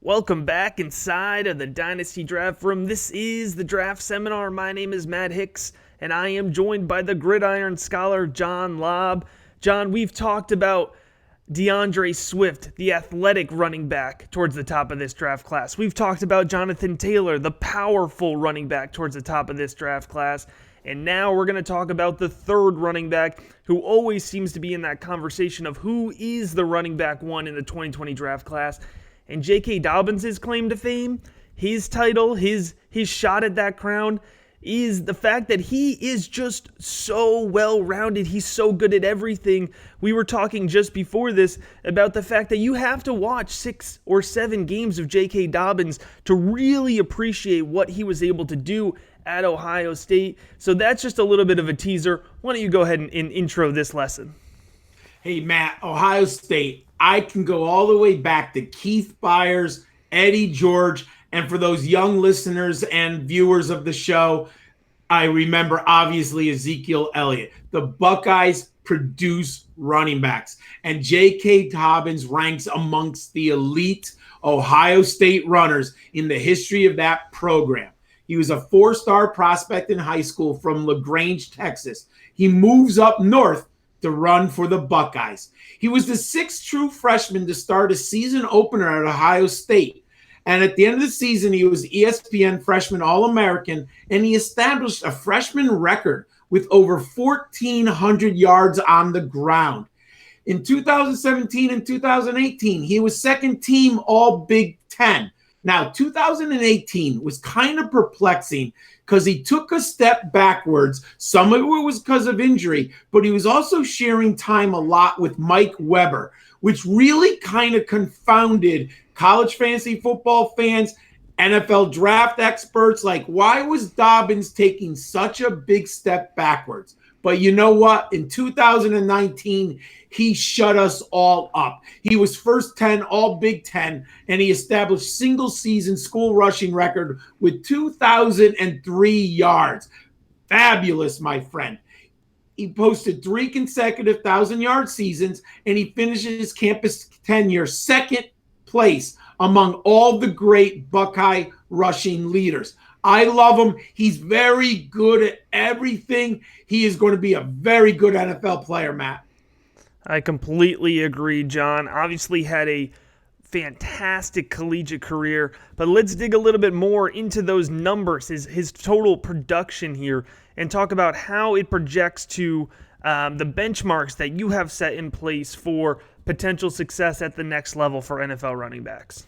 Welcome back inside of the Dynasty Draft Room. This is the Draft Seminar. My name is Matt Hicks, and I am joined by the Gridiron Scholar, John Lobb. John, we've talked about DeAndre Swift, the athletic running back towards the top of this draft class. We've talked about Jonathan Taylor, the powerful running back towards the top of this draft class. And now we're going to talk about the third running back who always seems to be in that conversation of who is the running back one in the 2020 draft class. And JK Dobbins' claim to fame, his title, his shot at that crown, is the fact that he is just so well-rounded. He's so good at everything. We were talking just before this about the fact that you have to watch 6 or 7 games of JK Dobbins to really appreciate what he was able to do at Ohio State. So that's just a little bit of a teaser. Why don't you go ahead and intro this lesson? Hey, Matt, Ohio State, I can go all the way back to Keith Byers, Eddie George, and for those young listeners and viewers of the show, I remember obviously Ezekiel Elliott. The Buckeyes produce running backs, and JK Dobbins ranks amongst the elite Ohio State runners in the history of that program. He was a 4-star prospect in high school from LaGrange, Texas. He moves up north to run for the Buckeyes. He was the 6th true freshman to start a season opener at Ohio State. And at the end of the season, he was ESPN Freshman All-American, and he established a freshman record with over 1,400 yards on the ground. In 2017 and 2018, he was second team All-Big Ten. Now, 2018 was kind of perplexing because he took a step backwards. Some of it was because of injury, but he was also sharing time a lot with Mike Weber, which really kind of confounded college fantasy football fans, NFL draft experts. Like, why was Dobbins taking such a big step backwards? But you know what? In 2019, he shut us all up. He was first 10 All Big Ten, and he established single-season school rushing record with 2,003 yards. Fabulous, my friend. He posted 3 consecutive 1,000-yard seasons, and he finished his campus tenure second place among all the great Buckeye rushing leaders. I love him. He's very good at everything. He is going to be a very good NFL player, Matt. I completely agree, John. Obviously had a fantastic collegiate career, but let's dig a little bit more into those numbers, his total production here, and talk about how it projects to the benchmarks that you have set in place for potential success at the next level for NFL running backs.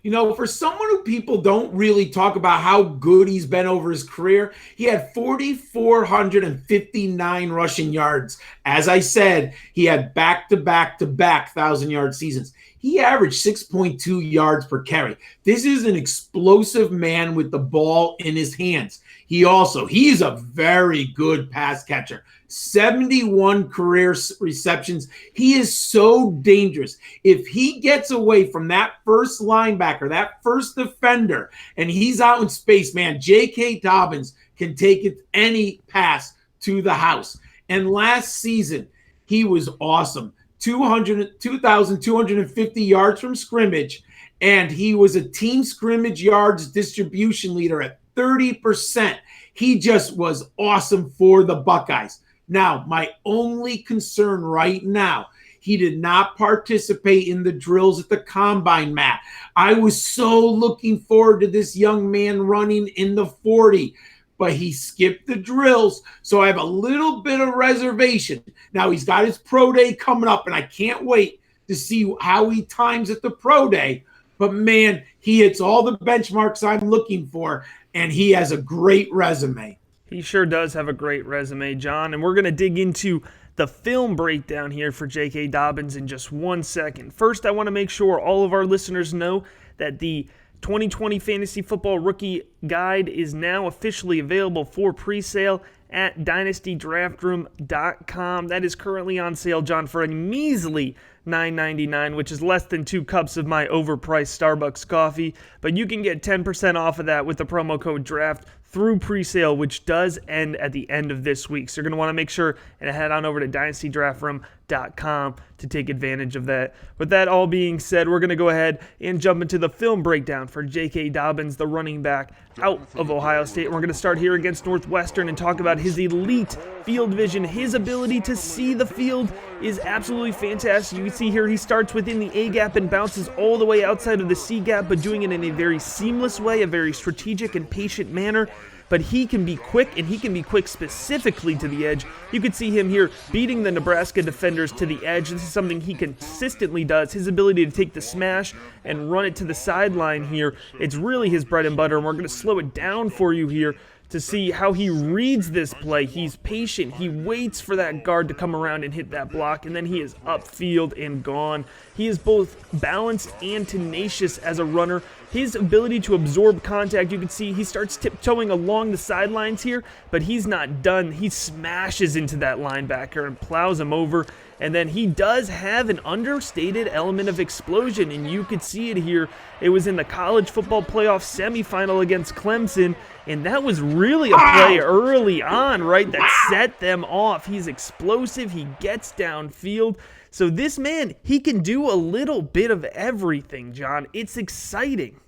You know, for someone who people don't really talk about how good he's been over his career, he had 4,459 rushing yards. As I said, he had back-to-back-to-back 1,000-yard seasons. He averaged 6.2 yards per carry. This is an explosive man with the ball in his hands. He's a very good pass catcher. 71 career receptions. He is so dangerous. If he gets away from that first linebacker, that first defender, and he's out in space, man, J.K. Dobbins can take it any pass to the house. And last season, he was awesome. 2,250 yards from scrimmage, and he was a team scrimmage yards distribution leader at 30%. He just was awesome for the Buckeyes. Now, my only concern right now, he did not participate in the drills at the combine, Matt. I was so looking forward to this young man running in the 40, but he skipped the drills, so I have a little bit of reservation. Now, he's got his pro day coming up, and I can't wait to see how he times at the pro day. But, man, he hits all the benchmarks I'm looking for, and he has a great resume. He sure does have a great resume, John, and we're going to dig into the film breakdown here for J.K. Dobbins in just 1 second. First, I want to make sure all of our listeners know that the 2020 Fantasy Football Rookie Guide is now officially available for pre-sale at dynastydraftroom.com. That is currently on sale, John, for a measly $9.99, which is less than 2 cups of my overpriced Starbucks coffee. But you can get 10% off of that with the promo code DRAFT through pre-sale, which does end at the end of this week. So you're going to want to make sure and head on over to dynastydraftroom.com JKDobbins.com to take advantage of that. With that all being said, we're going to go ahead and jump into the film breakdown for J.K. Dobbins, the running back out of Ohio State. We're going to start here against Northwestern and talk about his elite field vision. His ability to see the field is absolutely fantastic. You can see here he starts within the A gap and bounces all the way outside of the C gap, but doing it in a very seamless way, a very strategic and patient manner. But he can be quick, and he can be quick specifically to the edge. You could see him here beating the Nebraska defenders to the edge. This is something he consistently does. His ability to take the smash and run it to the sideline here, it's really his bread and butter, and we're going to slow it down for you here to see how he reads this play. He's patient. He waits for that guard to come around and hit that block, and then he is upfield and gone. He is both balanced and tenacious as a runner. His ability to absorb contact, you can see he starts tiptoeing along the sidelines here, but he's not done. He smashes into that linebacker and plows him over. And then he does have an understated element of explosion, and you could see it here. It was in the college football playoff semifinal against Clemson, and that was really a play early on, right, that set them off. He's explosive. He gets downfield. So this man, he can do a little bit of everything, John. It's exciting.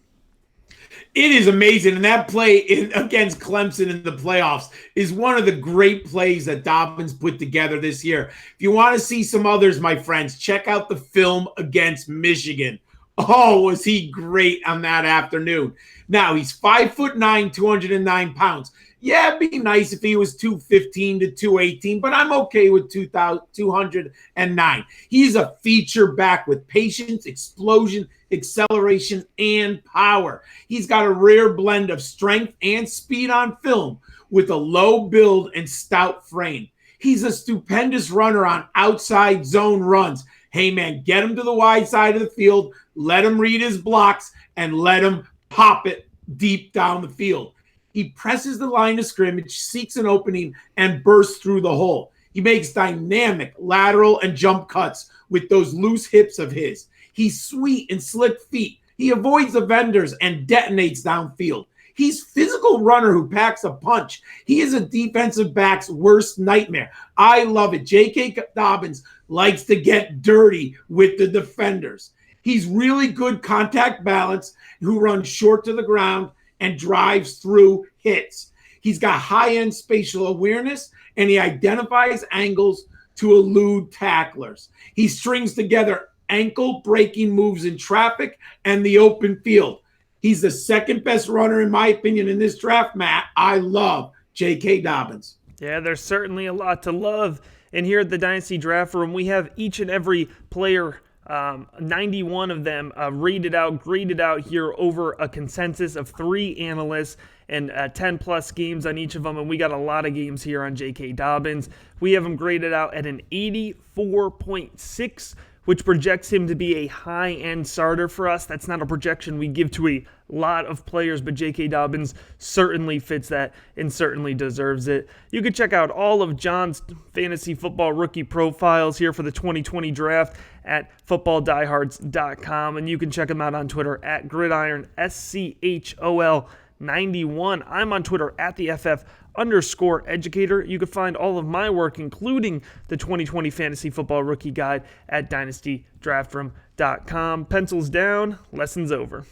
It is amazing, and that play against Clemson in the playoffs is one of the great plays that Dobbins put together this year. If you want to see some others, my friends, check out the film against Michigan. Oh, was he great on that afternoon. Now, he's 5'9", 209 pounds. Yeah, it'd be nice if he was 215 to 218, but I'm okay with 209. He's a feature back with patience, explosion, acceleration, and power. He's got a rare blend of strength and speed on film with a low build and stout frame. He's a stupendous runner on outside zone runs. Hey, man, get him to the wide side of the field, let him read his blocks, and let him pop it deep down the field. He presses the line of scrimmage, seeks an opening, and bursts through the hole. He makes dynamic lateral and jump cuts with those loose hips of his. He's sweet and slick feet. He avoids the vendors and detonates downfield. He's a physical runner who packs a punch. He is a defensive back's worst nightmare. I love it. JK Dobbins likes to get dirty with the defenders. He's really good contact balance, who runs short to the ground and drives through hits. He's got high-end spatial awareness, and he identifies angles to elude tacklers. He strings together ankle-breaking moves in traffic and the open field. He's the second best runner, in my opinion, in this draft, Matt. I love J.K. Dobbins. Yeah, there's certainly a lot to love. And here at the Dynasty Draft Room, we have each and every player 91 of them graded out here over a consensus of 3 analysts and 10 plus games on each of them. And we got a lot of games here on J.K. Dobbins. We have him graded out at an 84.6, which projects him to be a high-end starter for us. That's not a projection we give to a lot of players, but J.K. Dobbins certainly fits that and certainly deserves it. You can check out all of John's fantasy football rookie profiles here for the 2020 draft at footballdiehards.com, and you can check them out on Twitter at gridironschol91. I'm on Twitter at the FF_educator. You can find all of my work, including the 2020 Fantasy Football Rookie Guide, at dynastydraftroom.com. Pencils down, lessons over.